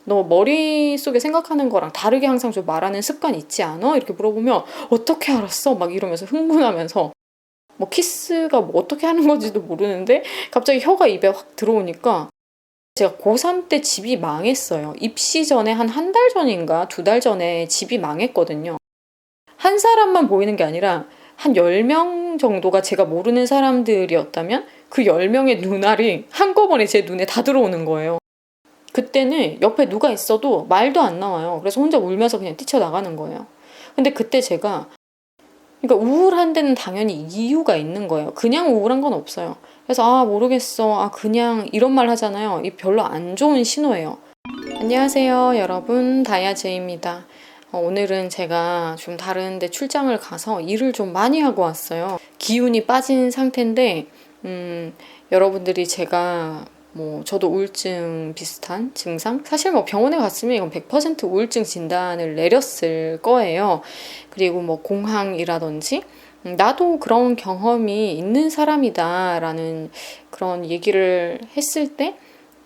너 머릿속에 생각하는 거랑 다르게 항상 좀 말하는 습관 있지 않아? 이렇게 물어보면 어떻게 알았어? 막 이러면서 흥분하면서 뭐 키스가 뭐 어떻게 하는 건지도 모르는데 갑자기 혀가 입에 확 들어오니까 제가 고3 때 집이 망했어요. 입시 전에 한 달 전인가 2달 전에 집이 망했거든요. 한 사람만 보이는 게 아니라 한 10명 정도가 제가 모르는 사람들이었다면 그 10명의 눈알이 한꺼번에 제 눈에 다 들어오는 거예요. 그때는 옆에 누가 있어도 말도 안 나와요. 그래서 혼자 울면서 그냥 뛰쳐나가는 거예요. 근데 그때 제가 그러니까 우울한 데는 당연히 이유가 있는 거예요. 그냥 우울한 건 없어요. 그래서 모르겠어. 그냥 이런 말 하잖아요. 이 별로 안 좋은 신호예요. 안녕하세요 여러분, 다이아제이입니다. 오늘은 제가 좀 다른 데 출장을 가서 일을 좀 많이 하고 왔어요. 기운이 빠진 상태인데 여러분들이 제가 저도 우울증 비슷한 증상? 사실 병원에 갔으면 이건 100% 우울증 진단을 내렸을 거예요. 그리고 공황이라든지 나도 그런 경험이 있는 사람이다라는 그런 얘기를 했을 때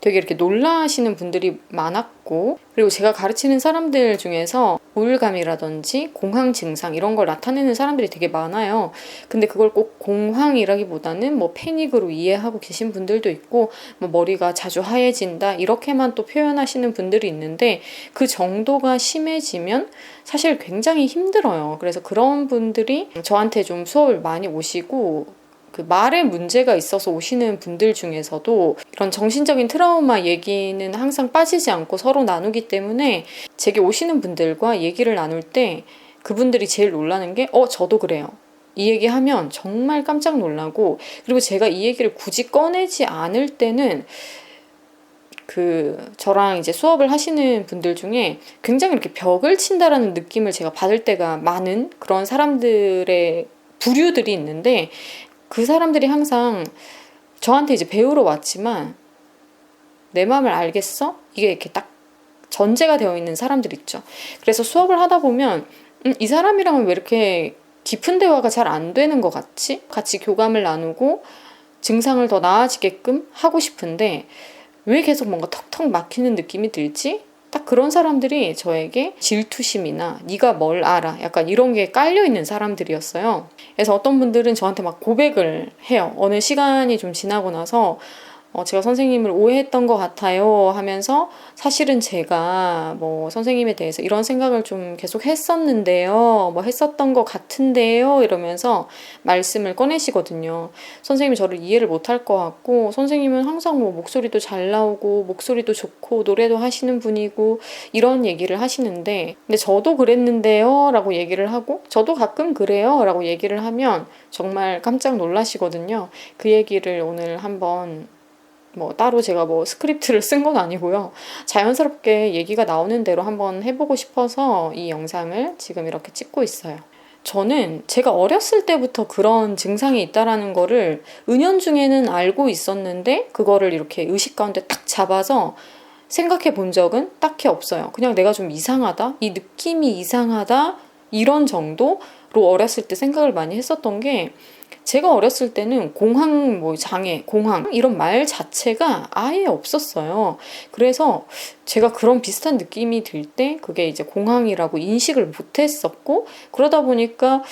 되게 이렇게 놀라시는 분들이 많았고, 그리고 제가 가르치는 사람들 중에서 우울감이라든지 공황 증상 이런 걸 나타내는 사람들이 되게 많아요. 근데 그걸 꼭 공황이라기보다는 패닉으로 이해하고 계신 분들도 있고, 머리가 자주 하얘진다 이렇게만 또 표현하시는 분들이 있는데, 그 정도가 심해지면 사실 굉장히 힘들어요. 그래서 그런 분들이 저한테 좀 수업을 많이 오시고, 그 말에 문제가 있어서 오시는 분들 중에서도 이런 정신적인 트라우마 얘기는 항상 빠지지 않고 서로 나누기 때문에 제게 오시는 분들과 얘기를 나눌 때 그분들이 제일 놀라는 게 저도 그래요. 이 얘기하면 정말 깜짝 놀라고, 그리고 제가 이 얘기를 굳이 꺼내지 않을 때는 저랑 이제 수업을 하시는 분들 중에 굉장히 이렇게 벽을 친다라는 느낌을 제가 받을 때가 많은 그런 사람들의 부류들이 있는데, 그 사람들이 항상 저한테 이제 배우러 왔지만 내 마음을 알겠어? 이게 이렇게 딱 전제가 되어 있는 사람들 있죠. 그래서 수업을 하다 보면 이 사람이랑은 왜 이렇게 깊은 대화가 잘 안 되는 것 같지? 같이 교감을 나누고 증상을 더 나아지게끔 하고 싶은데 왜 계속 뭔가 턱턱 막히는 느낌이 들지? 딱 그런 사람들이 저에게 질투심이나 네가 뭘 알아? 약간 이런 게 깔려있는 사람들이었어요. 그래서 어떤 분들은 저한테 막 고백을 해요. 어느 시간이 좀 지나고 나서 제가 선생님을 오해했던 것 같아요 하면서, 사실은 제가 선생님에 대해서 이런 생각을 좀 계속 했었는데요, 했었던 것 같은데요 이러면서 말씀을 꺼내시거든요. 선생님이 저를 이해를 못할 것 같고, 선생님은 항상 목소리도 잘 나오고 목소리도 좋고 노래도 하시는 분이고 이런 얘기를 하시는데, 근데 저도 그랬는데요 라고 얘기를 하고, 저도 가끔 그래요 라고 얘기를 하면 정말 깜짝 놀라시거든요. 그 얘기를 오늘 한번 따로 제가 스크립트를 쓴 건 아니고요. 자연스럽게 얘기가 나오는 대로 한번 해보고 싶어서 이 영상을 지금 이렇게 찍고 있어요. 저는 제가 어렸을 때부터 그런 증상이 있다라는 거를 은연중에는 알고 있었는데, 그거를 이렇게 의식 가운데 딱 잡아서 생각해 본 적은 딱히 없어요. 그냥 내가 좀 이상하다? 이 느낌이 이상하다? 이런 정도로 어렸을 때 생각을 많이 했었던 게, 제가 어렸을 때는 공황, 장애, 공황 이런 말 자체가 아예 없었어요. 그래서 제가 그런 비슷한 느낌이 들 때 그게 이제 공황이라고 인식을 못했었고, 그러다 보니까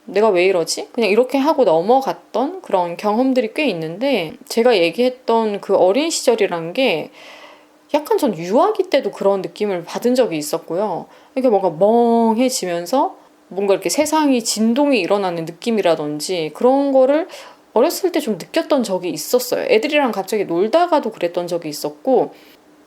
내가 왜 이러지? 그냥 이렇게 하고 넘어갔던 그런 경험들이 꽤 있는데, 제가 얘기했던 그 어린 시절이란 게 약간 전 유아기 때도 그런 느낌을 받은 적이 있었고요. 이렇게 뭔가 멍해지면서 뭔가 이렇게 세상이 진동이 일어나는 느낌이라든지 그런 거를 어렸을 때 좀 느꼈던 적이 있었어요. 애들이랑 갑자기 놀다가도 그랬던 적이 있었고,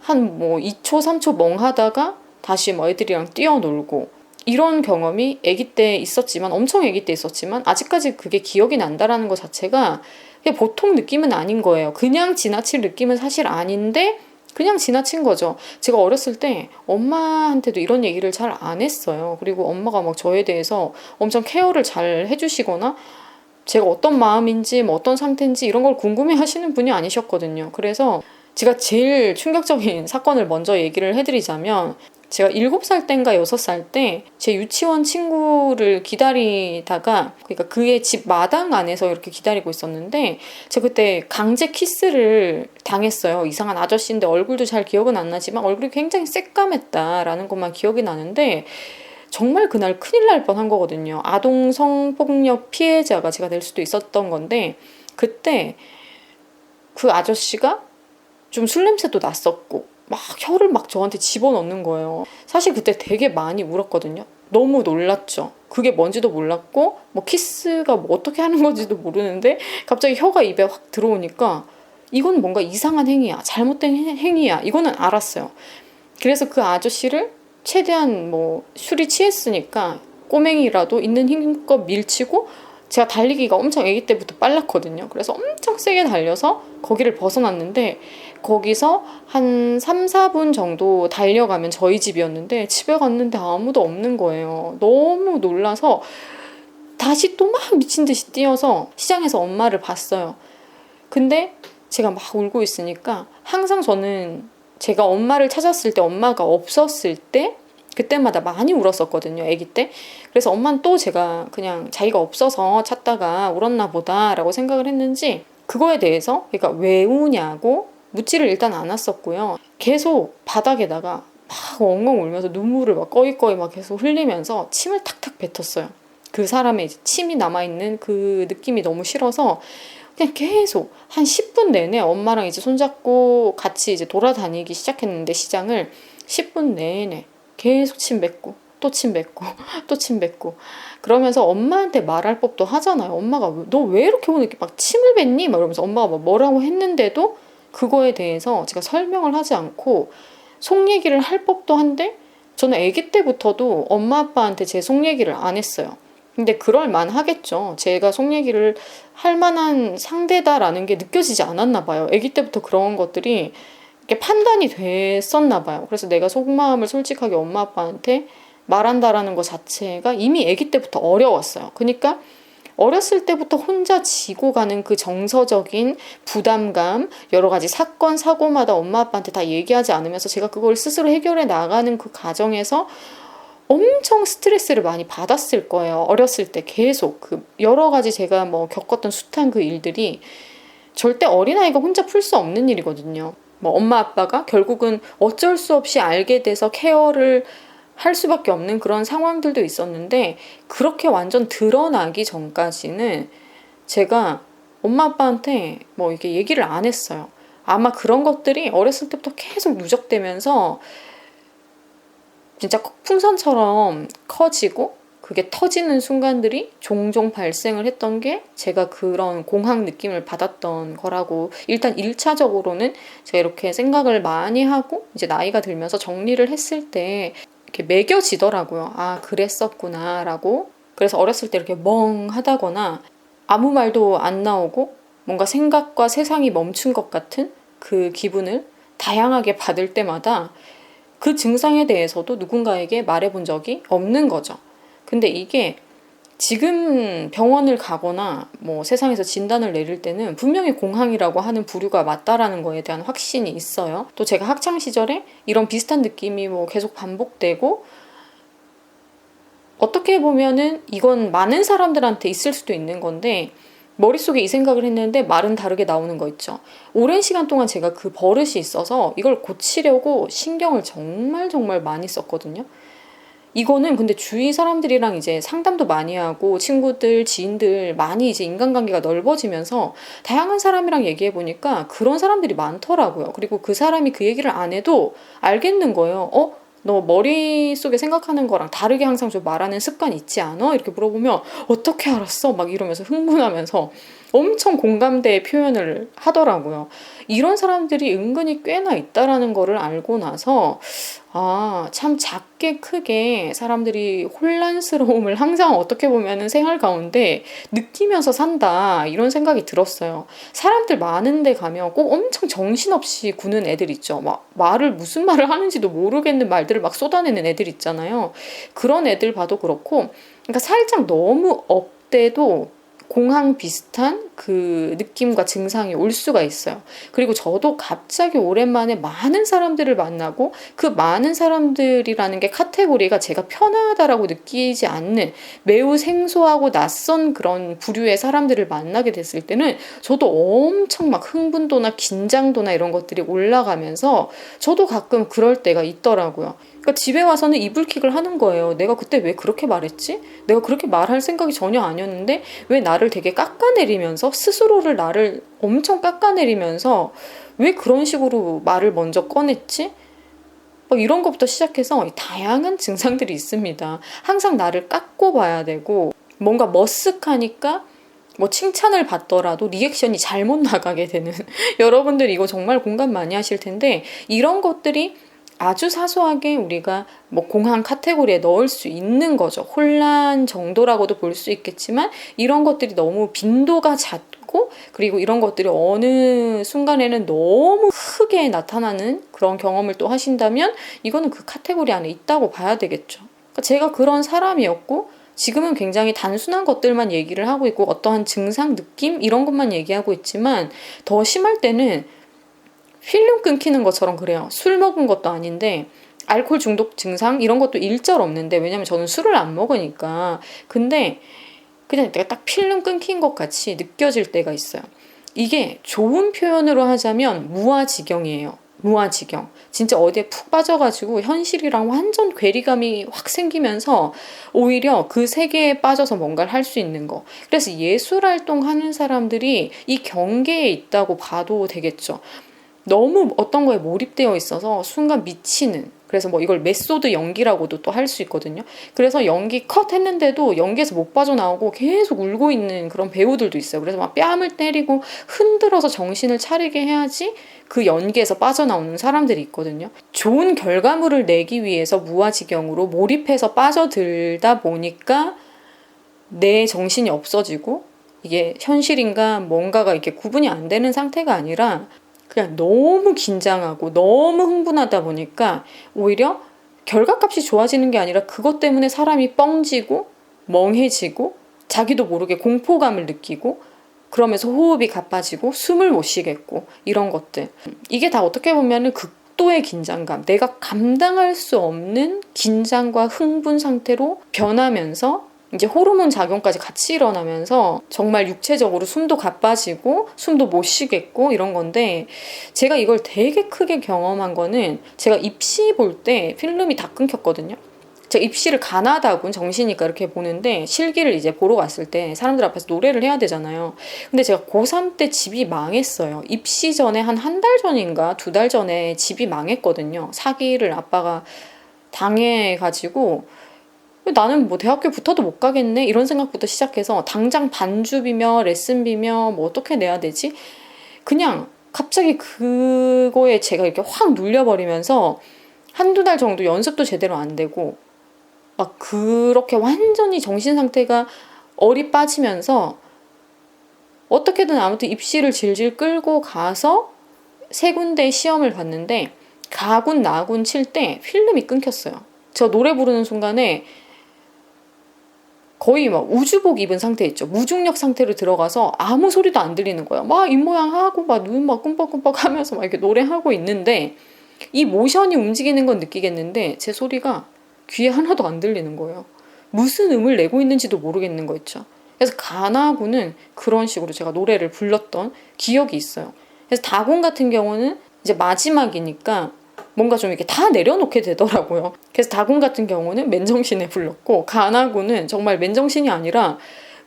한 2초, 3초 멍하다가 다시 애들이랑 뛰어놀고, 이런 경험이 아기 때 있었지만, 엄청 아기 때 있었지만 아직까지 그게 기억이 난다라는 것 자체가 그냥 보통 느낌은 아닌 거예요. 그냥 지나칠 느낌은 사실 아닌데 그냥 지나친 거죠. 제가 어렸을 때 엄마한테도 이런 얘기를 잘 안 했어요. 그리고 엄마가 저에 대해서 엄청 케어를 잘 해주시거나 제가 어떤 마음인지 어떤 상태인지 이런 걸 궁금해 하시는 분이 아니셨거든요. 그래서 제가 제일 충격적인 사건을 먼저 얘기를 해드리자면, 제가 7살 때인가 6살 때 제 유치원 친구를 기다리다가, 그러니까 그의 집 마당 안에서 이렇게 기다리고 있었는데 제가 그때 강제 키스를 당했어요. 이상한 아저씨인데 얼굴도 잘 기억은 안 나지만 얼굴이 굉장히 새까맸다라는 것만 기억이 나는데 정말 그날 큰일 날 뻔한 거거든요. 아동 성폭력 피해자가 제가 될 수도 있었던 건데, 그때 그 아저씨가 좀 술 냄새도 났었고 막 혀를 막 저한테 집어넣는 거예요. 사실 그때 되게 많이 울었거든요. 너무 놀랐죠. 그게 뭔지도 몰랐고 뭐 키스가 뭐 어떻게 하는 건지도 모르는데 갑자기 혀가 입에 확 들어오니까 이건 뭔가 이상한 행위야, 잘못된 행위야, 이거는 알았어요. 그래서 그 아저씨를 최대한 뭐 술이 취했으니까 꼬맹이라도 있는 힘껏 밀치고, 제가 달리기가 엄청 아기 때부터 빨랐거든요. 그래서 엄청 세게 달려서 거기를 벗어났는데 거기서 한 3, 4분 정도 달려가면 저희 집이었는데 집에 갔는데 아무도 없는 거예요. 너무 놀라서 다시 또 막 미친 듯이 뛰어서 시장에서 엄마를 봤어요. 근데 제가 막 울고 있으니까 항상 저는 제가 엄마를 찾았을 때 엄마가 없었을 때 그때마다 많이 울었었거든요, 아기 때. 그래서 엄마는 또 제가 그냥 자기가 없어서 찾다가 울었나 보다라고 생각을 했는지 그거에 대해서, 그러니까 왜 우냐고 묻지를 일단 않았었고요. 계속 바닥에다가 막 엉엉 울면서 눈물을 막 꺼이꺼이 막 계속 흘리면서 침을 탁탁 뱉었어요. 그 사람의 이제 침이 남아있는 그 느낌이 너무 싫어서 그냥 계속 한 10분 내내 엄마랑 이제 손잡고 같이 이제 돌아다니기 시작했는데, 시장을 10분 내내 계속 침 뱉고 또 침 뱉고 또 침 뱉고 그러면서 엄마한테 말할 법도 하잖아요. 엄마가 너 왜 이렇게 오늘 이렇게 막 침을 뱉니? 막 이러면서 엄마가 막 뭐라고 했는데도 그거에 대해서 제가 설명을 하지 않고 속 얘기를 할 법도 한데, 저는 아기 때부터도 엄마 아빠한테 제 속 얘기를 안 했어요. 근데 그럴 만하겠죠. 제가 속 얘기를 할 만한 상대다라는 게 느껴지지 않았나 봐요. 아기 때부터 그런 것들이 이렇게 판단이 됐었나 봐요. 그래서 내가 속마음을 솔직하게 엄마 아빠한테 말한다라는 것 자체가 이미 아기 때부터 어려웠어요. 그러니까 어렸을 때부터 혼자 지고 가는 그 정서적인 부담감, 여러 가지 사건, 사고마다 엄마 아빠한테 다 얘기하지 않으면서 제가 그걸 스스로 해결해 나가는 그 과정에서 엄청 스트레스를 많이 받았을 거예요. 어렸을 때 계속 그 여러 가지 제가 뭐 겪었던 숱한 그 일들이 절대 어린아이가 혼자 풀 수 없는 일이거든요. 뭐 엄마 아빠가 결국은 어쩔 수 없이 알게 돼서 케어를 할 수밖에 없는 그런 상황들도 있었는데, 그렇게 완전 드러나기 전까지는 제가 엄마 아빠한테 뭐 이게 얘기를 안 했어요. 아마 그런 것들이 어렸을 때부터 계속 누적되면서 진짜 풍선처럼 커지고 그게 터지는 순간들이 종종 발생을 했던 게 제가 그런 공황 느낌을 받았던 거라고, 일단 1차적으로는 제가 이렇게 생각을 많이 하고 이제 나이가 들면서 정리를 했을 때 이렇게 매겨지더라고요. 아, 그랬었구나 라고. 그래서 어렸을 때 이렇게 멍하다거나 아무 말도 안 나오고 뭔가 생각과 세상이 멈춘 것 같은 그 기분을 다양하게 받을 때마다 그 증상에 대해서도 누군가에게 말해본 적이 없는 거죠. 근데 이게 지금 병원을 가거나 뭐 세상에서 진단을 내릴 때는 분명히 공황이라고 하는 부류가 맞다라는 거에 대한 확신이 있어요. 또 제가 학창 시절에 이런 비슷한 느낌이 뭐 계속 반복되고, 어떻게 보면은 이건 많은 사람들한테 있을 수도 있는 건데 머릿속에 이 생각을 했는데 말은 다르게 나오는 거 있죠. 오랜 시간 동안 제가 그 버릇이 있어서 이걸 고치려고 신경을 정말 많이 썼거든요. 이거는 근데 주위 사람들이랑 이제 상담도 많이 하고 친구들, 지인들 많이 이제 인간관계가 넓어지면서 다양한 사람이랑 얘기해 보니까 그런 사람들이 많더라고요. 그리고 그 사람이 그 얘기를 안 해도 알겠는 거예요. 너 머릿속에 생각하는 거랑 다르게 항상 좀 말하는 습관 있지 않아? 이렇게 물어보면 어떻게 알았어? 막 이러면서 흥분하면서 엄청 공감대의 표현을 하더라고요. 이런 사람들이 은근히 꽤나 있다라는 거를 알고 나서 참 작게 크게 사람들이 혼란스러움을 항상 어떻게 보면은 생활 가운데 느끼면서 산다, 이런 생각이 들었어요. 사람들 많은 데 가면 꼭 엄청 정신없이 구는 애들 있죠. 막 무슨 말을 하는지도 모르겠는 말들을 막 쏟아내는 애들 있잖아요. 그런 애들 봐도 그렇고, 그러니까 살짝 너무 업돼도 공황 비슷한 그 느낌과 증상이 올 수가 있어요. 그리고 저도 갑자기 오랜만에 많은 사람들을 만나고 그 많은 사람들이라는 게 카테고리가 제가 편하다라고 느끼지 않는 매우 생소하고 낯선 그런 부류의 사람들을 만나게 됐을 때는 저도 엄청 막 흥분도나 긴장도나 이런 것들이 올라가면서 저도 가끔 그럴 때가 있더라고요. 그러니까 집에 와서는 이불킥을 하는 거예요. 내가 그때 왜 그렇게 말했지? 내가 그렇게 말할 생각이 전혀 아니었는데 왜 나를 되게 깎아내리면서 스스로를 나를 엄청 깎아내리면서 왜 그런 식으로 말을 먼저 꺼냈지? 막 이런 것부터 시작해서 다양한 증상들이 있습니다. 항상 나를 깎고 봐야 되고 뭔가 머쓱하니까 뭐 칭찬을 받더라도 리액션이 잘못 나가게 되는 여러분들 이거 정말 공감 많이 하실 텐데 이런 것들이 아주 사소하게 우리가 뭐 공황 카테고리에 넣을 수 있는 거죠. 혼란 정도라고도 볼 수 있겠지만 이런 것들이 너무 빈도가 잦고 그리고 이런 것들이 어느 순간에는 너무 크게 나타나는 그런 경험을 또 하신다면 이거는 그 카테고리 안에 있다고 봐야 되겠죠. 그러니까 제가 그런 사람이었고 지금은 굉장히 단순한 것들만 얘기를 하고 있고 어떠한 증상, 느낌 이런 것만 얘기하고 있지만 더 심할 때는 필름 끊기는 것처럼 그래요. 술 먹은 것도 아닌데 알코올 중독 증상 이런 것도 일절 없는데 왜냐면 저는 술을 안 먹으니까 근데 그냥 내가 딱 필름 끊긴 것 같이 느껴질 때가 있어요. 이게 좋은 표현으로 하자면 무아지경이에요. 무아지경. 진짜 어디에 푹 빠져가지고 현실이랑 완전 괴리감이 확 생기면서 오히려 그 세계에 빠져서 뭔가를 할 수 있는 거. 그래서 예술 활동하는 사람들이 이 경계에 있다고 봐도 되겠죠. 너무 어떤 거에 몰입되어 있어서 순간 미치는 그래서 뭐 이걸 메소드 연기라고도 또 할 수 있거든요. 그래서 연기 컷 했는데도 연기에서 못 빠져나오고 계속 울고 있는 그런 배우들도 있어요. 그래서 막 뺨을 때리고 흔들어서 정신을 차리게 해야지 그 연기에서 빠져나오는 사람들이 있거든요. 좋은 결과물을 내기 위해서 무아지경으로 몰입해서 빠져들다 보니까 내 정신이 없어지고 이게 현실인가 뭔가가 이렇게 구분이 안 되는 상태가 아니라 그냥 너무 긴장하고 너무 흥분하다 보니까 오히려 결과값이 좋아지는 게 아니라 그것 때문에 사람이 뻥지고 멍해지고 자기도 모르게 공포감을 느끼고 그러면서 호흡이 가빠지고 숨을 못 쉬겠고 이런 것들 이게 다 어떻게 보면은 극도의 긴장감 내가 감당할 수 없는 긴장과 흥분 상태로 변하면서 이제 호르몬 작용까지 같이 일어나면서 정말 육체적으로 숨도 가빠지고 숨도 못 쉬겠고 이런 건데 제가 이걸 되게 크게 경험한 거는 제가 입시 볼 때 필름이 다 끊겼거든요. 제가 입시를 가나다군 정시니까 이렇게 보는데 실기를 이제 보러 갔을 때 사람들 앞에서 노래를 해야 되잖아요. 근데 제가 고3 때 집이 망했어요. 입시 전에 한 달 전인가 2달 전에 집이 망했거든요. 사기를 아빠가 당해가지고 나는 뭐 대학교 붙어도 못 가겠네 이런 생각부터 시작해서 당장 반주비며 레슨비며 뭐 어떻게 내야 되지? 그냥 갑자기 그거에 제가 이렇게 확 눌려버리면서 한두 달 정도 연습도 제대로 안 되고 막 그렇게 완전히 정신 상태가 얼이 빠지면서 어떻게든 아무튼 입시를 질질 끌고 가서 3군데 시험을 봤는데 가군 나군 칠 때 필름이 끊겼어요. 저 노래 부르는 순간에 거의 막 우주복 입은 상태 있죠. 무중력 상태로 들어가서 아무 소리도 안 들리는 거예요. 막 입모양 하고 막 눈 막 꿈뻑꿈뻑 하면서 막 이렇게 노래하고 있는데 이 모션이 움직이는 건 느끼겠는데 제 소리가 귀에 하나도 안 들리는 거예요. 무슨 음을 내고 있는지도 모르겠는 거 있죠. 그래서 가나고는 그런 식으로 제가 노래를 불렀던 기억이 있어요. 그래서 다곤 같은 경우는 이제 마지막이니까 뭔가 좀 이렇게 다 내려놓게 되더라고요. 그래서 다곤 같은 경우는 맨정신에 불렀고 가나고는 정말 맨정신이 아니라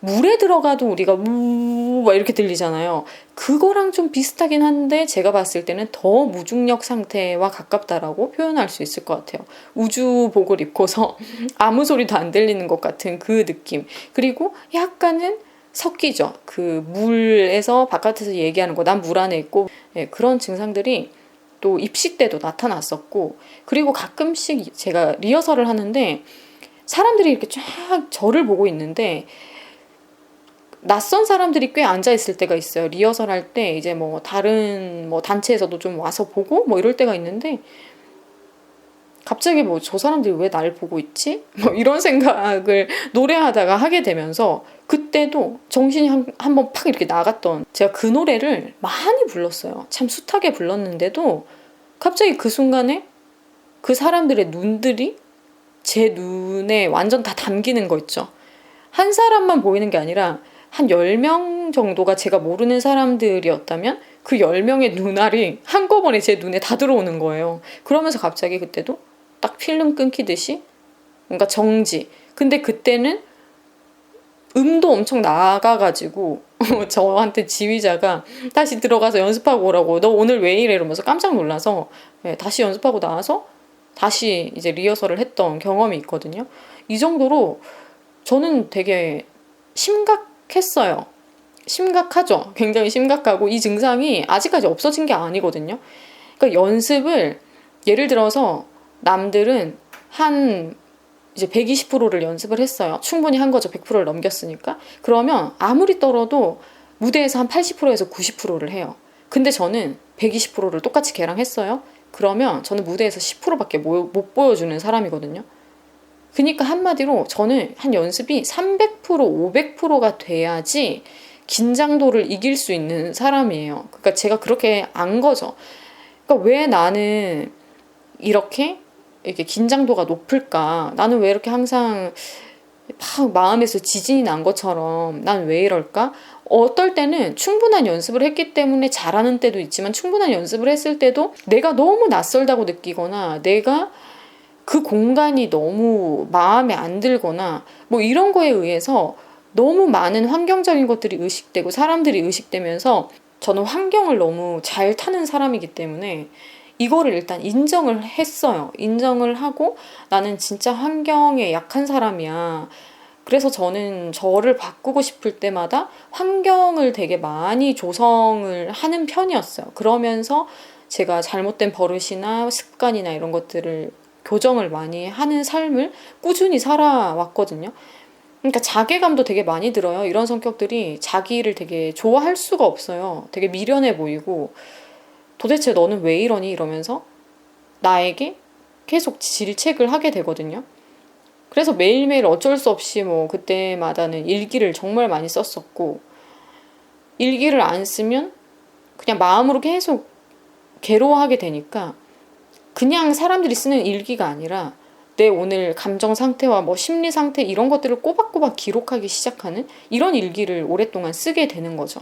물에 들어가도 우리가 우막 이렇게 들리잖아요. 그거랑 좀 비슷하긴 한데 제가 봤을 때는 더 무중력 상태와 가깝다라고 표현할 수 있을 것 같아요. 우주복을 입고서 아무 소리도 안 들리는 것 같은 그 느낌. 그리고 약간은 섞이죠. 그 물에서 바깥에서 얘기하는 거 난 물 안에 있고 그런 증상들이 또 입시 때도 나타났었고 그리고 가끔씩 제가 리허설을 하는데 사람들이 이렇게 쫙 저를 보고 있는데 낯선 사람들이 꽤 앉아있을 때가 있어요. 리허설 할 때 이제 뭐 다른 뭐 단체에서도 좀 와서 보고 뭐 이럴 때가 있는데 갑자기 뭐 저 사람들이 왜 날 보고 있지? 뭐 이런 생각을 노래하다가 하게 되면서 그때도 정신이 한번 팍 이렇게 나갔던, 제가 그 노래를 많이 불렀어요. 참 숱하게 불렀는데도 갑자기 그 순간에 그 사람들의 눈들이 제 눈에 완전 다 담기는 거 있죠. 한 사람만 보이는 게 아니라 한 10명 정도가 제가 모르는 사람들이었다면 그 10명의 눈알이 한꺼번에 제 눈에 다 들어오는 거예요. 그러면서 갑자기 그때도 딱 필름 끊기듯이 뭔가 정지. 근데 그때는 음도 엄청 나가가지고 저한테 지휘자가 다시 들어가서 연습하고 오라고, 너 오늘 왜 이래? 이러면서 깜짝 놀라서 다시 연습하고 나와서 다시 이제 리허설을 했던 경험이 있거든요. 이 정도로 저는 되게 심각했어요. 심각하죠. 굉장히 심각하고 이 증상이 아직까지 없어진 게 아니거든요. 그러니까 연습을, 예를 들어서 남들은 한 이제 120%를 연습을 했어요. 충분히 한 거죠. 100%를 넘겼으니까. 그러면 아무리 떨어도 무대에서 한 80%에서 90%를 해요. 근데 저는 120%를 똑같이 걔랑 했어요. 그러면 저는 무대에서 10%밖에 못 보여주는 사람이거든요. 그러니까 한마디로 저는 한 연습이 300%, 500%가 돼야지 긴장도를 이길 수 있는 사람이에요. 그러니까 제가 그렇게 안 거죠. 그러니까 왜 나는 이렇게 긴장도가 높을까? 나는 왜 이렇게 항상 막 마음에서 지진이 난 것처럼 난 왜 이럴까? 어떨 때는 충분한 연습을 했기 때문에 잘하는 때도 있지만, 충분한 연습을 했을 때도 내가 너무 낯설다고 느끼거나 내가 그 공간이 너무 마음에 안 들거나 뭐 이런 거에 의해서 너무 많은 환경적인 것들이 의식되고 사람들이 의식되면서, 저는 환경을 너무 잘 타는 사람이기 때문에 이거를 일단 인정을 했어요. 인정을 하고 나는 진짜 환경에 약한 사람이야. 그래서 저는 저를 바꾸고 싶을 때마다 환경을 되게 많이 조성을 하는 편이었어요. 그러면서 제가 잘못된 버릇이나 습관이나 이런 것들을 교정을 많이 하는 삶을 꾸준히 살아왔거든요. 그러니까 자괴감도 되게 많이 들어요. 이런 성격들이 자기를 되게 좋아할 수가 없어요. 되게 미련해 보이고, 도대체 너는 왜 이러니? 이러면서 나에게 계속 질책을 하게 되거든요. 그래서 매일매일 어쩔 수 없이 뭐 그때마다는 일기를 정말 많이 썼었고, 일기를 안 쓰면 그냥 마음으로 계속 괴로워하게 되니까 그냥 사람들이 쓰는 일기가 아니라 내 오늘 감정 상태와 뭐 심리 상태 이런 것들을 꼬박꼬박 기록하기 시작하는 이런 일기를 오랫동안 쓰게 되는 거죠.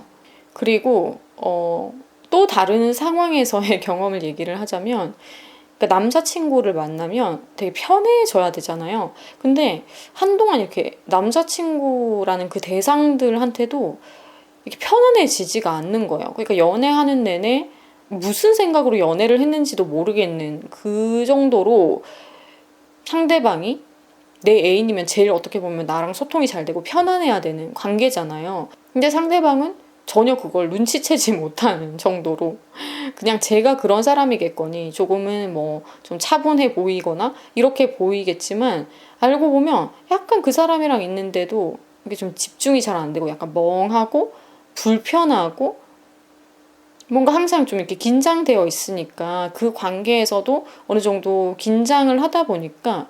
그리고 또 다른 상황에서의 경험을 얘기를 하자면, 그러니까 남자친구를 만나면 되게 편해져야 되잖아요. 근데 한동안 이렇게 남자친구라는 그 대상들한테도 이렇게 편안해지지가 않는 거예요. 그러니까 연애하는 내내 무슨 생각으로 연애를 했는지도 모르겠는 그 정도로 상대방이 내 애인이면 제일 어떻게 보면 나랑 소통이 잘 되고 편안해야 되는 관계잖아요. 근데 상대방은 전혀 그걸 눈치채지 못하는 정도로 그냥 제가 그런 사람이겠거니 조금은 뭐 좀 차분해 보이거나 이렇게 보이겠지만, 알고 보면 약간 그 사람이랑 있는데도 이게 좀 집중이 잘 안 되고 약간 멍하고 불편하고 뭔가 항상 좀 이렇게 긴장되어 있으니까 그 관계에서도 어느 정도 긴장을 하다 보니까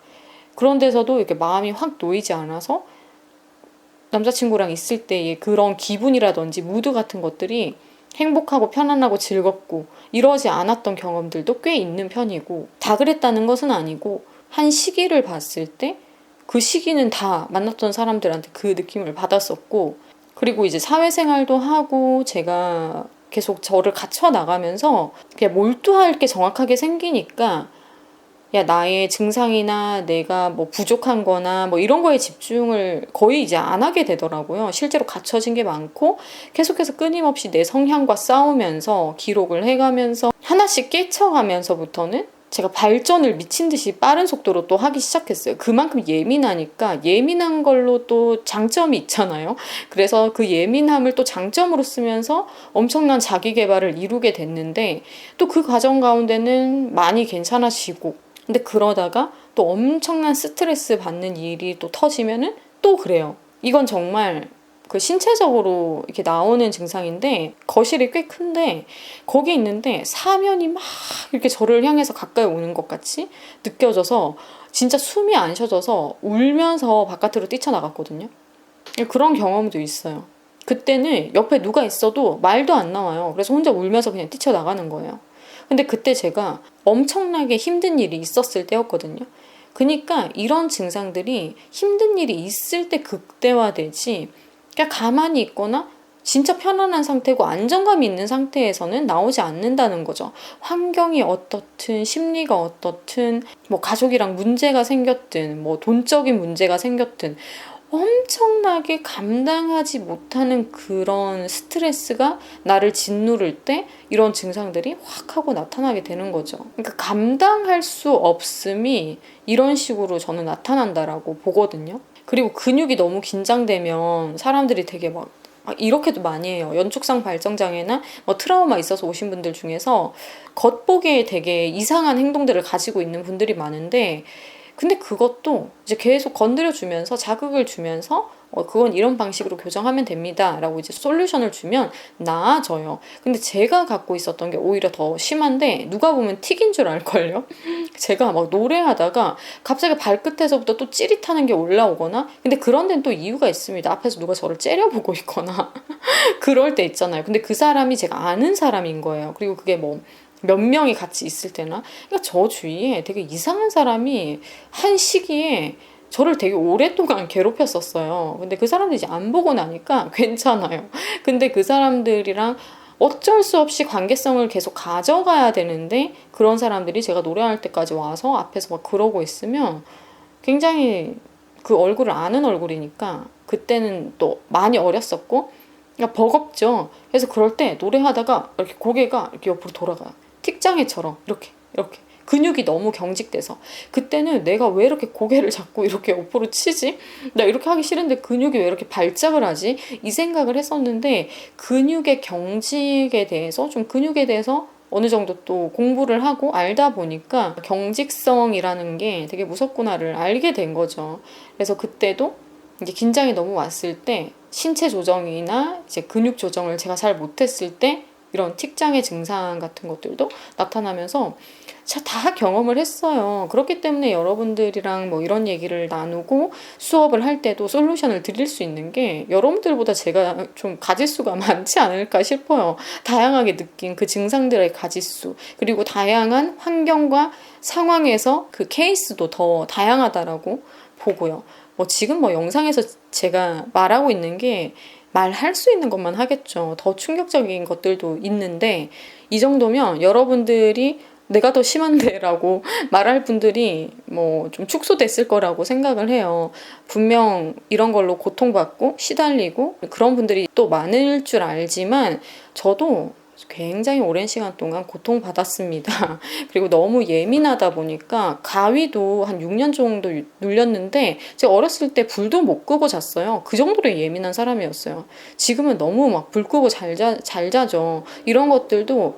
그런 데서도 이렇게 마음이 확 놓이지 않아서 남자친구랑 있을 때의 그런 기분이라든지 무드 같은 것들이 행복하고 편안하고 즐겁고 이러지 않았던 경험들도 꽤 있는 편이고, 다 그랬다는 것은 아니고 한 시기를 봤을 때 그 시기는 다 만났던 사람들한테 그 느낌을 받았었고, 그리고 이제 사회생활도 하고 제가 계속 저를 갖춰 나가면서 그냥 몰두할 게 정확하게 생기니까 야, 나의 증상이나 내가 뭐 부족한 거나 뭐 이런 거에 집중을 거의 이제 안 하게 되더라고요. 실제로 갖춰진 게 많고 계속해서 끊임없이 내 성향과 싸우면서 기록을 해가면서 하나씩 깨쳐가면서부터는 제가 발전을 미친 듯이 빠른 속도로 또 하기 시작했어요. 그만큼 예민하니까 예민한 걸로 또 장점이 있잖아요. 그래서 그 예민함을 또 장점으로 쓰면서 엄청난 자기 개발을 이루게 됐는데, 또 그 과정 가운데는 많이 괜찮아지고, 근데 그러다가 또 엄청난 스트레스 받는 일이 또 터지면은 또 그래요. 이건 정말 그 신체적으로 이렇게 나오는 증상인데 거실이 꽤 큰데 거기 있는데 사면이 막 이렇게 저를 향해서 가까이 오는 것 같이 느껴져서 진짜 숨이 안 쉬어져서 울면서 바깥으로 뛰쳐나갔거든요. 그런 경험도 있어요. 그때는 옆에 누가 있어도 말도 안 나와요. 그래서 혼자 울면서 그냥 뛰쳐나가는 거예요. 근데 그때 제가 엄청나게 힘든 일이 있었을 때였거든요. 그러니까 이런 증상들이 힘든 일이 있을 때 극대화되지 그냥 가만히 있거나 진짜 편안한 상태고 안정감이 있는 상태에서는 나오지 않는다는 거죠. 환경이 어떻든 심리가 어떻든 뭐 가족이랑 문제가 생겼든 뭐 돈적인 문제가 생겼든 엄청나게 감당하지 못하는 그런 스트레스가 나를 짓누를 때 이런 증상들이 확 하고 나타나게 되는 거죠. 그러니까 감당할 수 없음이 이런 식으로 저는 나타난다라고 보거든요. 그리고 근육이 너무 긴장되면 사람들이 되게 막 이렇게도 많이 해요. 연축성 발정장애나 뭐 트라우마 있어서 오신 분들 중에서 겉보기에 되게 이상한 행동들을 가지고 있는 분들이 많은데 근데 그것도 이제 계속 건드려주면서 자극을 주면서 그건 이런 방식으로 교정하면 됩니다 라고 이제 솔루션을 주면 나아져요. 근데 제가 갖고 있었던 게 오히려 더 심한데 누가 보면 틱인 줄 알걸요. 제가 막 노래하다가 갑자기 발끝에서부터 또 찌릿하는 게 올라오거나 근데 그런 데는 또 이유가 있습니다. 앞에서 누가 저를 째려보고 있거나 그럴 때 있잖아요. 근데 그 사람이 제가 아는 사람인 거예요. 그리고 그게 뭐 몇 명이 같이 있을 때나 그러니까 저 주위에 되게 이상한 사람이 한 시기에 저를 되게 오랫동안 괴롭혔었어요. 근데 그 사람들이 이제 안 보고 나니까 괜찮아요. 근데 그 사람들이랑 어쩔 수 없이 관계성을 계속 가져가야 되는데 그런 사람들이 제가 노래할 때까지 와서 앞에서 막 그러고 있으면 굉장히 그 얼굴을 아는 얼굴이니까 그때는 또 많이 어렸었고 그러니까 버겁죠. 그래서 그럴 때 노래하다가 이렇게 고개가 이렇게 옆으로 돌아가요. 틱장애처럼 이렇게 근육이 너무 경직돼서 그때는 내가 왜 이렇게 고개를 자꾸 이렇게 옆으로 치지? 나 이렇게 하기 싫은데 근육이 왜 이렇게 발작을 하지? 이 생각을 했었는데 근육의 경직에 대해서 좀 근육에 대해서 어느 정도 또 공부를 하고 알다 보니까 경직성이라는 게 되게 무섭구나를 알게 된 거죠. 그래서 그때도 이제 긴장이 너무 왔을 때 신체 조정이나 이제 근육 조정을 제가 잘 못했을 때 이런 틱장애 증상 같은 것들도 나타나면서 제가 다 경험을 했어요. 그렇기 때문에 여러분들이랑 뭐 이런 얘기를 나누고 수업을 할 때도 솔루션을 드릴 수 있는 게 여러분들보다 제가 좀 가지수가 많지 않을까 싶어요. 다양하게 느낀 그 증상들의 가지수 그리고 다양한 환경과 상황에서 그 케이스도 더 다양하다라고 보고요. 뭐 지금 뭐 영상에서 제가 말하고 있는 게 말할 수 있는 것만 하겠죠. 더 충격적인 것들도 있는데 이 정도면 여러분들이 내가 더 심한데 라고 말할 분들이 뭐 좀 축소됐을 거라고 생각을 해요. 분명 이런 걸로 고통받고 시달리고 그런 분들이 또 많을 줄 알지만 저도 굉장히 오랜 시간 동안 고통받았습니다. 그리고 너무 예민하다 보니까 가위도 한 6년 정도 눌렸는데 제가 어렸을 때 불도 못 끄고 잤어요. 그 정도로 예민한 사람이었어요. 지금은 너무 막 불 끄고 잘 자죠. 이런 것들도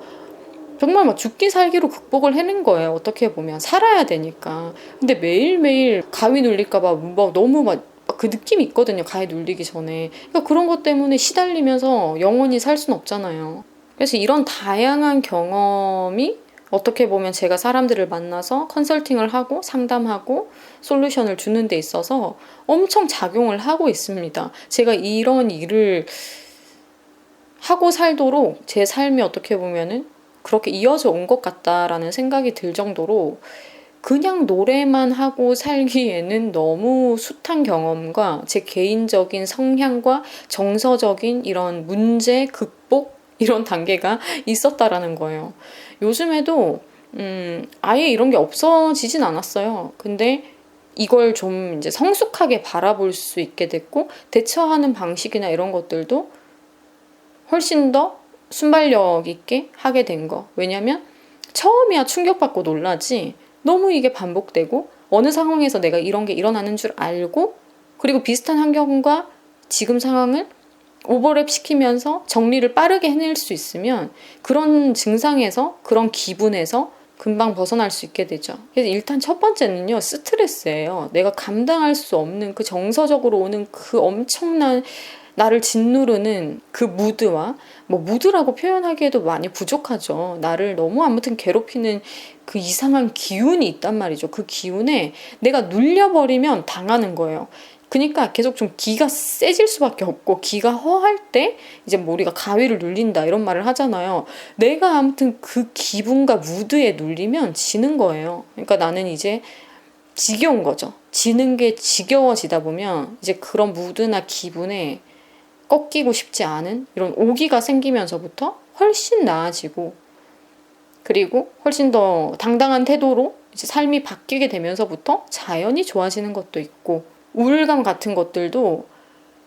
정말 막 죽기 살기로 극복을 해낸 거예요. 어떻게 보면 살아야 되니까. 근데 매일매일 가위 눌릴까봐 막 너무 막 그 느낌이 있거든요. 가위 눌리기 전에. 그러니까 그런 것 때문에 시달리면서 영원히 살 순 없잖아요. 그래서 이런 다양한 경험이 어떻게 보면 제가 사람들을 만나서 컨설팅을 하고 상담하고 솔루션을 주는 데 있어서 엄청 작용을 하고 있습니다. 제가 이런 일을 하고 살도록 제 삶이 어떻게 보면은 그렇게 이어져 온 것 같다라는 생각이 들 정도로 그냥 노래만 하고 살기에는 너무 숱한 경험과 제 개인적인 성향과 정서적인 이런 문제 극복 이런 단계가 있었다라는 거예요. 요즘에도 아예 이런 게 없어지진 않았어요. 근데 이걸 좀 이제 성숙하게 바라볼 수 있게 됐고 대처하는 방식이나 이런 것들도 훨씬 더 순발력 있게 하게 된 거. 왜냐면 처음이야 충격받고 놀라지 너무 이게 반복되고 어느 상황에서 내가 이런 게 일어나는 줄 알고 그리고 비슷한 환경과 지금 상황을 오버랩 시키면서 정리를 빠르게 해낼 수 있으면 그런 증상에서 그런 기분에서 금방 벗어날 수 있게 되죠. 그래서 일단 첫 번째는요, 스트레스예요. 내가 감당할 수 없는 그 정서적으로 오는 그 엄청난 나를 짓누르는 그 무드와 뭐 무드라고 표현하기에도 많이 부족하죠. 나를 너무 아무튼 괴롭히는 그 이상한 기운이 있단 말이죠. 그 기운에 내가 눌려버리면 당하는 거예요. 그러니까 계속 좀 기가 세질 수밖에 없고, 기가 허할 때 이제 뭐 우리가 가위를 눌린다 이런 말을 하잖아요. 내가 아무튼 그 기분과 무드에 눌리면 지는 거예요. 그러니까 나는 이제 지겨운 거죠. 지는 게 지겨워지다 보면 이제 그런 무드나 기분에 꺾이고 싶지 않은 이런 오기가 생기면서부터 훨씬 나아지고, 그리고 훨씬 더 당당한 태도로 이제 삶이 바뀌게 되면서부터 자연히 좋아지는 것도 있고, 우울감 같은 것들도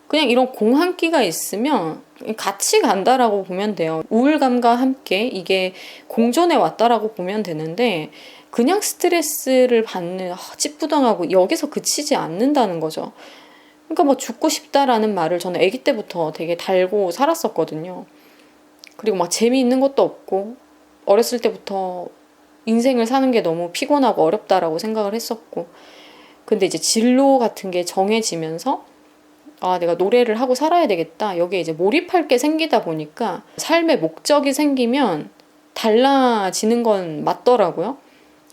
그냥 이런 공한기가 있으면 같이 간다라고 보면 돼요. 우울감과 함께 이게 공존해 왔다라고 보면 되는데, 그냥 스트레스를 받는 찌뿌당하고 여기서 그치지 않는다는 거죠. 그러니까 뭐 죽고 싶다라는 말을 저는 아기 때부터 되게 달고 살았었거든요. 그리고 막 재미있는 것도 없고, 어렸을 때부터 인생을 사는 게 너무 피곤하고 어렵다라고 생각을 했었고, 근데 이제 진로 같은 게 정해지면서 아, 내가 노래를 하고 살아야 되겠다. 여기에 이제 몰입할 게 생기다 보니까 삶의 목적이 생기면 달라지는 건 맞더라고요.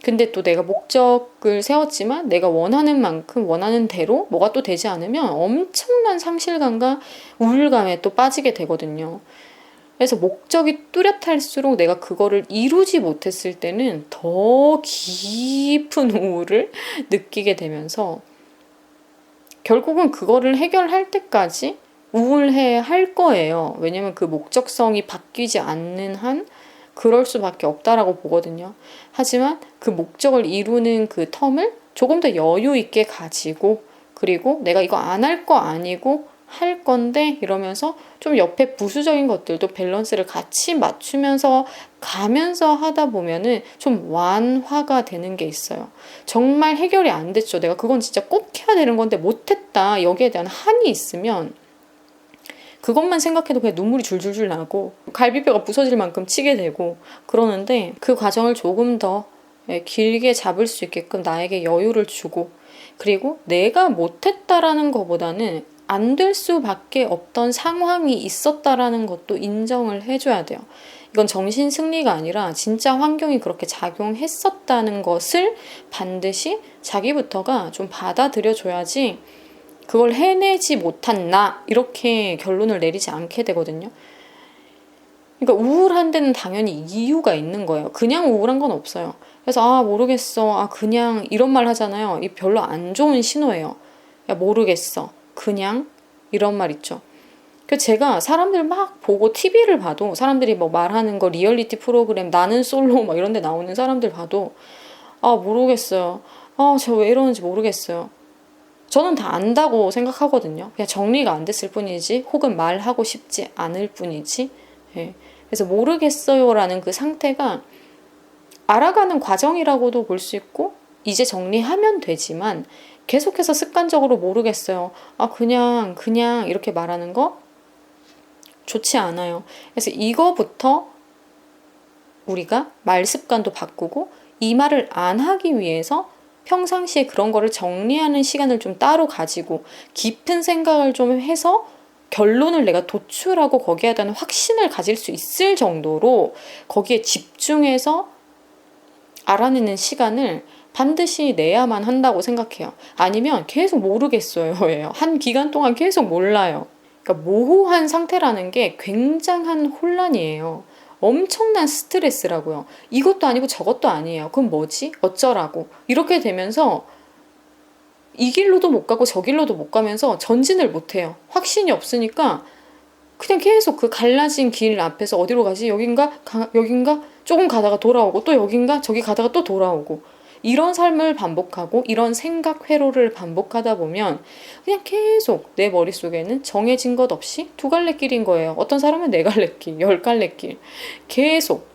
근데 또 내가 목적을 세웠지만 내가 원하는 만큼 원하는 대로 뭐가 또 되지 않으면 엄청난 상실감과 우울감에 또 빠지게 되거든요. 그래서 목적이 뚜렷할수록 내가 그거를 이루지 못했을 때는 더 깊은 우울을 느끼게 되면서 결국은 그거를 해결할 때까지 우울해 할 거예요. 왜냐면 그 목적성이 바뀌지 않는 한 그럴 수밖에 없다라고 보거든요. 하지만 그 목적을 이루는 그 텀을 조금 더 여유 있게 가지고, 그리고 내가 이거 안 할 거 아니고 할 건데 이러면서 좀 옆에 부수적인 것들도 밸런스를 같이 맞추면서 가면서 하다 보면은 좀 완화가 되는 게 있어요. 정말 해결이 안 됐죠. 내가 그건 진짜 꼭 해야 되는 건데 못했다. 여기에 대한 한이 있으면 그것만 생각해도 그냥 눈물이 줄줄줄 나고 갈비뼈가 부서질 만큼 치게 되고 그러는데, 그 과정을 조금 더 길게 잡을 수 있게끔 나에게 여유를 주고, 그리고 내가 못했다라는 것보다는 안 될 수밖에 없던 상황이 있었다라는 것도 인정을 해줘야 돼요. 이건 정신 승리가 아니라 진짜 환경이 그렇게 작용했었다는 것을 반드시 자기부터가 좀 받아들여줘야지 그걸 해내지 못한 나 이렇게 결론을 내리지 않게 되거든요. 그러니까 우울한 데는 당연히 이유가 있는 거예요. 그냥 우울한 건 없어요. 그래서 아 모르겠어, 아 그냥 이런 말 하잖아요. 이 별로 안 좋은 신호예요. 야 모르겠어, 그냥 이런 말 있죠. 그 제가 사람들 막 보고 TV를 봐도 사람들이 뭐 말하는 거 리얼리티 프로그램 나는 솔로 막 이런 데 나오는 사람들 봐도 아 모르겠어요, 아 저 왜 이러는지 모르겠어요. 저는 다 안다고 생각하거든요. 그냥 정리가 안 됐을 뿐이지, 혹은 말하고 싶지 않을 뿐이지. 예. 그래서 모르겠어요라는 그 상태가 알아가는 과정이라고도 볼 수 있고, 이제 정리하면 되지만 계속해서 습관적으로 모르겠어요, 아 그냥 이렇게 말하는 거 좋지 않아요. 그래서 이거부터 우리가 말 습관도 바꾸고, 이 말을 안 하기 위해서 평상시에 그런 거를 정리하는 시간을 좀 따로 가지고 깊은 생각을 좀 해서 결론을 내가 도출하고 거기에 대한 확신을 가질 수 있을 정도로 거기에 집중해서 알아내는 시간을 반드시 내야만 한다고 생각해요. 아니면 계속 모르겠어요. 한 기간 동안 계속 몰라요. 그러니까 모호한 상태라는 게 굉장한 혼란이에요. 엄청난 스트레스라고요. 이것도 아니고 저것도 아니에요. 그럼 뭐지? 어쩌라고? 이렇게 되면서 이 길로도 못 가고 저 길로도 못 가면서 전진을 못 해요. 확신이 없으니까 그냥 계속 그 갈라진 길 앞에서 어디로 가지? 여긴가? 여긴가? 조금 가다가 돌아오고, 또 여긴가? 저기 가다가 또 돌아오고, 이런 삶을 반복하고 이런 생각 회로를 반복하다 보면 그냥 계속 내 머릿속에는 정해진 것 없이 두 갈래 길인 거예요. 어떤 사람은 네 갈래 길, 열 갈래 길. 계속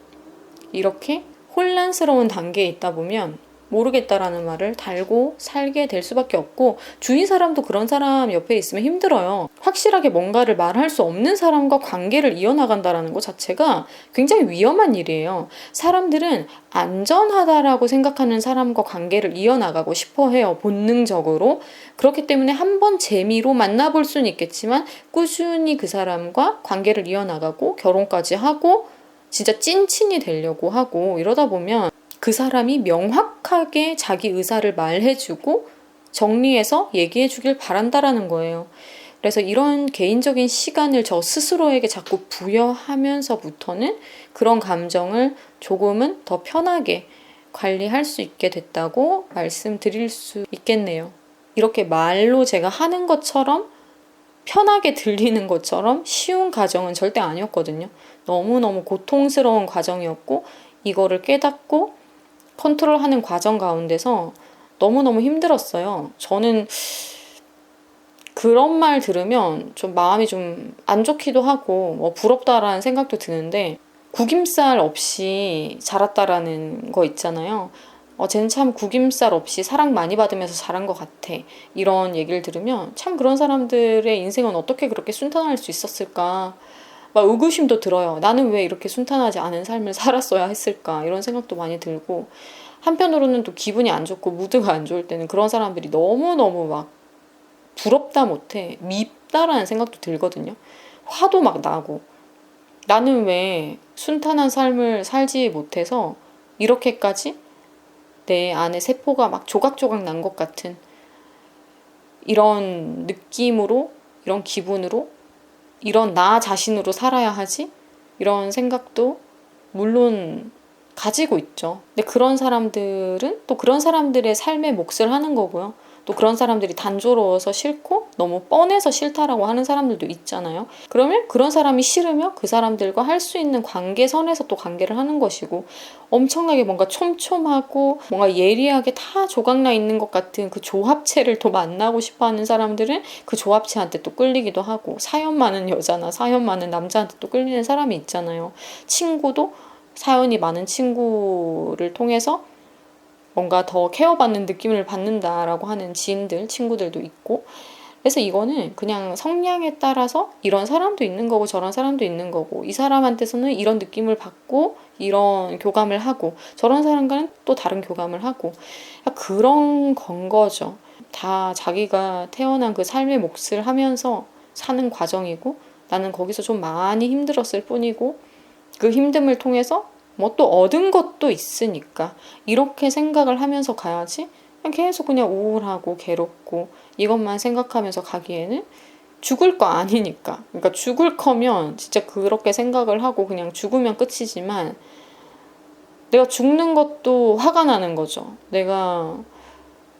이렇게 혼란스러운 단계에 있다 보면 모르겠다라는 말을 달고 살게 될 수밖에 없고, 주위 사람도 그런 사람 옆에 있으면 힘들어요. 확실하게 뭔가를 말할 수 없는 사람과 관계를 이어나간다라는 것 자체가 굉장히 위험한 일이에요. 사람들은 안전하다라고 생각하는 사람과 관계를 이어나가고 싶어 해요, 본능적으로. 그렇기 때문에 한번 재미로 만나볼 수는 있겠지만 꾸준히 그 사람과 관계를 이어나가고 결혼까지 하고 진짜 찐친이 되려고 하고, 이러다 보면 그 사람이 명확하게 자기 의사를 말해주고 정리해서 얘기해주길 바란다라는 거예요. 그래서 이런 개인적인 시간을 저 스스로에게 자꾸 부여하면서부터는 그런 감정을 조금은 더 편하게 관리할 수 있게 됐다고 말씀드릴 수 있겠네요. 이렇게 말로 제가 하는 것처럼 편하게 들리는 것처럼 쉬운 과정은 절대 아니었거든요. 너무너무 고통스러운 과정이었고, 이거를 깨닫고 컨트롤하는 과정 가운데서 너무너무 힘들었어요. 저는 그런 말 들으면 좀 마음이 좀 안 좋기도 하고 뭐 부럽다라는 생각도 드는데, 구김살 없이 자랐다라는 거 있잖아요. 쟤는 참 구김살 없이 사랑 많이 받으면서 자란 것 같아. 이런 얘기를 들으면 참 그런 사람들의 인생은 어떻게 그렇게 순탄할 수 있었을까. 막 의구심도 들어요. 나는 왜 이렇게 순탄하지 않은 삶을 살았어야 했을까. 이런 생각도 많이 들고, 한편으로는 또 기분이 안 좋고 무드가 안 좋을 때는 그런 사람들이 너무너무 막 부럽다 못해 밉다라는 생각도 들거든요. 화도 막 나고, 나는 왜 순탄한 삶을 살지 못해서 이렇게까지 내 안에 세포가 막 조각조각 난 것 같은 이런 느낌으로, 이런 기분으로, 이런 나 자신으로 살아야 하지? 이런 생각도 물론 가지고 있죠. 근데 그런 사람들은 또 그런 사람들의 삶의 몫을 하는 거고요. 또 그런 사람들이 단조로워서 싫고 너무 뻔해서 싫다라고 하는 사람들도 있잖아요. 그러면 그런 사람이 싫으면 그 사람들과 할 수 있는 관계선에서 또 관계를 하는 것이고, 엄청나게 뭔가 촘촘하고 뭔가 예리하게 다 조각나 있는 것 같은 그 조합체를 또 만나고 싶어 하는 사람들은 그 조합체한테 또 끌리기도 하고, 사연 많은 여자나 사연 많은 남자한테 또 끌리는 사람이 있잖아요. 친구도 사연이 많은 친구를 통해서 뭔가 더 케어받는 느낌을 받는다라고 하는 지인들, 친구들도 있고, 그래서 이거는 그냥 성향에 따라서 이런 사람도 있는 거고 저런 사람도 있는 거고, 이 사람한테서는 이런 느낌을 받고 이런 교감을 하고 저런 사람과는 또 다른 교감을 하고, 그런 건 거죠. 다 자기가 태어난 그 삶의 몫을 하면서 사는 과정이고, 나는 거기서 좀 많이 힘들었을 뿐이고, 그 힘듦을 통해서 뭐 또 얻은 것도 있으니까 이렇게 생각을 하면서 가야지, 계속 그냥 우울하고 괴롭고 이것만 생각하면서 가기에는 죽을 거 아니니까. 그러니까 죽을 거면 진짜 그렇게 생각을 하고 그냥 죽으면 끝이지만, 내가 죽는 것도 화가 나는 거죠. 내가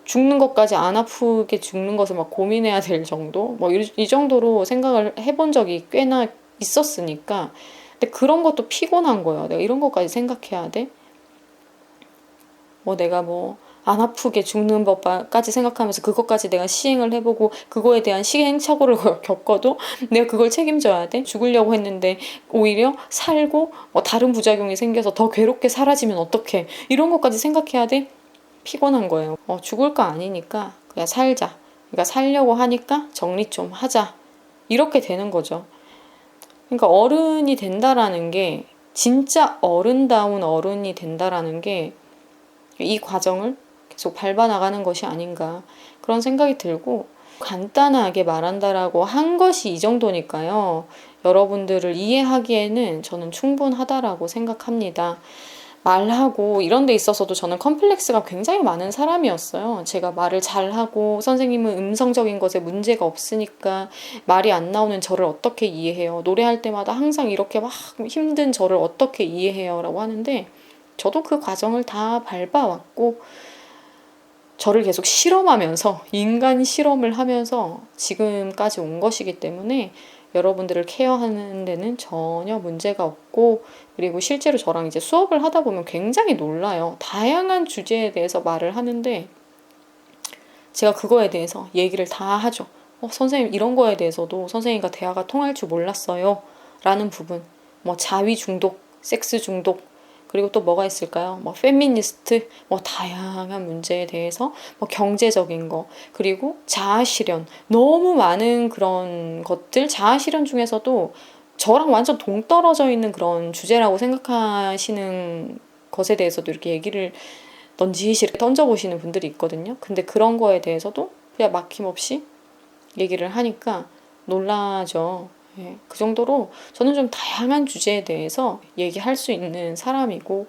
죽는 것까지 안 아프게 죽는 것을 막 고민해야 될 정도? 뭐 이 정도로 생각을 해본 적이 꽤나 있었으니까. 근데 그런 것도 피곤한 거예요. 내가 이런 것까지 생각해야 돼? 뭐 내가 뭐 안 아프게 죽는 법까지 생각하면서 그것까지 내가 시행을 해보고 그거에 대한 시행착오를 겪어도 내가 그걸 책임져야 돼? 죽으려고 했는데 오히려 살고 다른 부작용이 생겨서 더 괴롭게 사라지면 어떡해? 이런 것까지 생각해야 돼? 피곤한 거예요. 죽을 거 아니니까 그냥 살자. 그러니까 살려고 하니까 정리 좀 하자. 이렇게 되는 거죠. 그러니까 어른이 된다라는 게, 진짜 어른다운 어른이 된다라는 게 이 과정을 계속 밟아나가는 것이 아닌가, 그런 생각이 들고, 간단하게 말한다라고 한 것이 이 정도니까요. 여러분들을 이해하기에는 저는 충분하다라고 생각합니다. 말하고 이런 데 있어서도 저는 컴플렉스가 굉장히 많은 사람이었어요. 제가 말을 잘하고 선생님은 음성적인 것에 문제가 없으니까 말이 안 나오는 저를 어떻게 이해해요? 노래할 때마다 항상 이렇게 막 힘든 저를 어떻게 이해해요? 라고 하는데, 저도 그 과정을 다 밟아왔고 저를 계속 실험하면서, 인간 실험을 하면서 지금까지 온 것이기 때문에 여러분들을 케어하는 데는 전혀 문제가 없고, 그리고 실제로 저랑 이제 수업을 하다 보면 굉장히 놀라요. 다양한 주제에 대해서 말을 하는데 제가 그거에 대해서 얘기를 다 하죠. 선생님 이런 거에 대해서도 선생님과 대화가 통할 줄 몰랐어요. 라는 부분, 뭐 자위 중독, 섹스 중독, 그리고 또 뭐가 있을까요? 뭐 페미니스트, 뭐 다양한 문제에 대해서 뭐 경제적인 거, 그리고 자아실현, 너무 많은 그런 것들, 자아실현 중에서도 저랑 완전 동떨어져 있는 그런 주제라고 생각하시는 것에 대해서도 이렇게 얘기를 넌지시 던져보시는 분들이 있거든요. 근데 그런 거에 대해서도 그냥 막힘없이 얘기를 하니까 놀라죠. 예, 그 정도로 저는 좀 다양한 주제에 대해서 얘기할 수 있는 사람이고,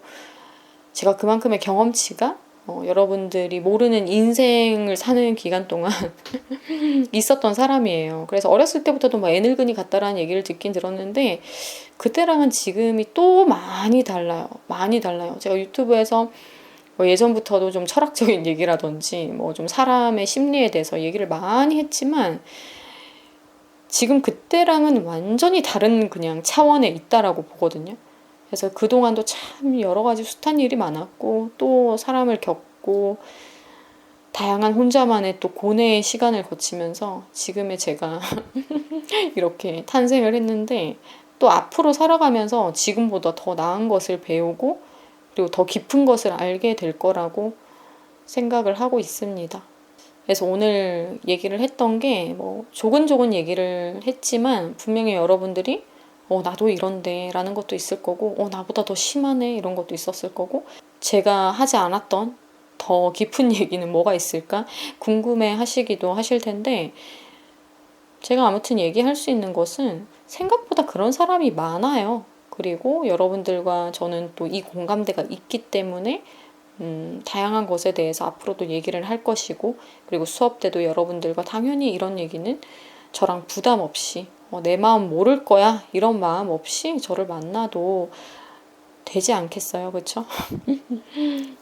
제가 그만큼의 경험치가 여러분들이 모르는 인생을 사는 기간 동안 있었던 사람이에요. 그래서 어렸을 때부터도 뭐 애늙은이 같다라는 얘기를 듣긴 들었는데, 그때랑은 지금이 또 많이 달라요. 많이 달라요. 제가 유튜브에서 뭐 예전부터도 좀 철학적인 얘기라든지 뭐 좀 사람의 심리에 대해서 얘기를 많이 했지만, 지금 그때랑은 완전히 다른 그냥 차원에 있다라고 보거든요. 그래서 그동안도 참 여러 가지 숱한 일이 많았고, 또 사람을 겪고, 다양한 혼자만의 또 고뇌의 시간을 거치면서 지금의 제가 이렇게 탄생을 했는데, 또 앞으로 살아가면서 지금보다 더 나은 것을 배우고, 그리고 더 깊은 것을 알게 될 거라고 생각을 하고 있습니다. 그래서 오늘 얘기를 했던 게 뭐 조근조근 얘기를 했지만, 분명히 여러분들이 나도 이런데 라는 것도 있을 거고, 나보다 더 심하네 이런 것도 있었을 거고, 제가 하지 않았던 더 깊은 얘기는 뭐가 있을까 궁금해 하시기도 하실 텐데, 제가 아무튼 얘기할 수 있는 것은 생각보다 그런 사람이 많아요. 그리고 여러분들과 저는 또 이 공감대가 있기 때문에 다양한 것에 대해서 앞으로도 얘기를 할 것이고, 그리고 수업 때도 여러분들과 당연히 이런 얘기는 저랑 부담 없이 내 마음 모를 거야 이런 마음 없이 저를 만나도 되지 않겠어요, 그렇죠?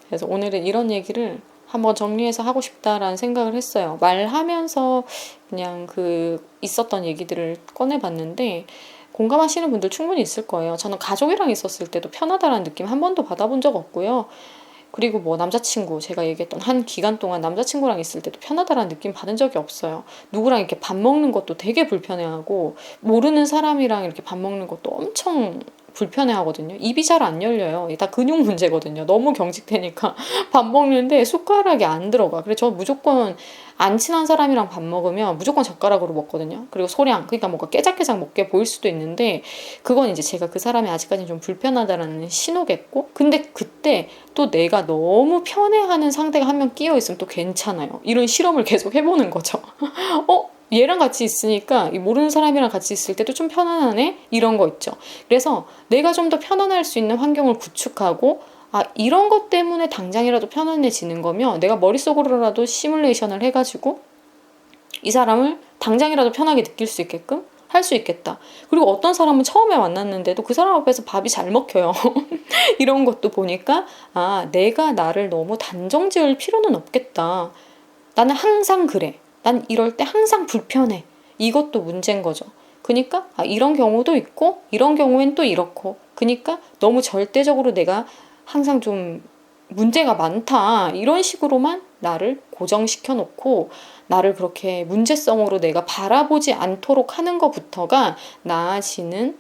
그래서 오늘은 이런 얘기를 한번 정리해서 하고 싶다라는 생각을 했어요. 말하면서 그냥 그 있었던 얘기들을 꺼내봤는데, 공감하시는 분들 충분히 있을 거예요. 저는 가족이랑 있었을 때도 편하다라는 느낌 한 번도 받아본 적 없고요. 그리고 뭐 남자친구, 제가 얘기했던 한 기간 동안 남자친구랑 있을 때도 편하다라는 느낌 받은 적이 없어요. 누구랑 이렇게 밥 먹는 것도 되게 불편해하고, 모르는 사람이랑 이렇게 밥 먹는 것도 엄청 불편해하거든요. 입이 잘 안 열려요. 이게 다 근육 문제거든요. 너무 경직되니까 밥 먹는데 숟가락이 안 들어가. 그래서 저 무조건 안 친한 사람이랑 밥 먹으면 무조건 젓가락으로 먹거든요. 그리고 소량, 그러니까 뭔가 깨작깨작 먹게 보일 수도 있는데, 그건 이제 제가 그 사람이 아직까지는 좀 불편하다라는 신호겠고, 근데 그때 또 내가 너무 편해하는 상대가 한 명 끼어 있으면 또 괜찮아요. 이런 실험을 계속 해보는 거죠. 얘랑 같이 있으니까 모르는 사람이랑 같이 있을 때도 좀 편안하네? 이런 거 있죠. 그래서 내가 좀 더 편안할 수 있는 환경을 구축하고, 이런 것 때문에 당장이라도 편안해지는 거면 내가 머릿속으로라도 시뮬레이션을 해가지고 이 사람을 당장이라도 편하게 느낄 수 있게끔 할 수 있겠다. 그리고 어떤 사람은 처음에 만났는데도 그 사람 앞에서 밥이 잘 먹혀요. 이런 것도 보니까 내가 나를 너무 단정 지을 필요는 없겠다. 나는 항상 그래. 난 이럴 때 항상 불편해. 이것도 문제인 거죠. 그러니까 이런 경우도 있고, 이런 경우엔 또 이렇고, 그러니까 너무 절대적으로 내가 항상 좀 문제가 많다 이런 식으로만 나를 고정시켜 놓고, 나를 그렇게 문제성으로 내가 바라보지 않도록 하는 것부터가 나아지는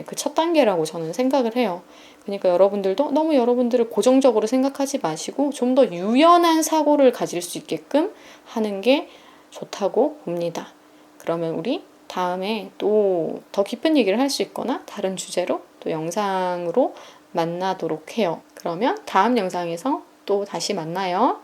그 첫 단계라고 저는 생각을 해요. 그러니까 여러분들도 너무 여러분들을 고정적으로 생각하지 마시고, 좀 더 유연한 사고를 가질 수 있게끔 하는 게 좋다고 봅니다. 그러면 우리 다음에 또 더 깊은 얘기를 할 수 있거나 다른 주제로 또 영상으로 만나도록 해요. 그러면 다음 영상에서 또 다시 만나요.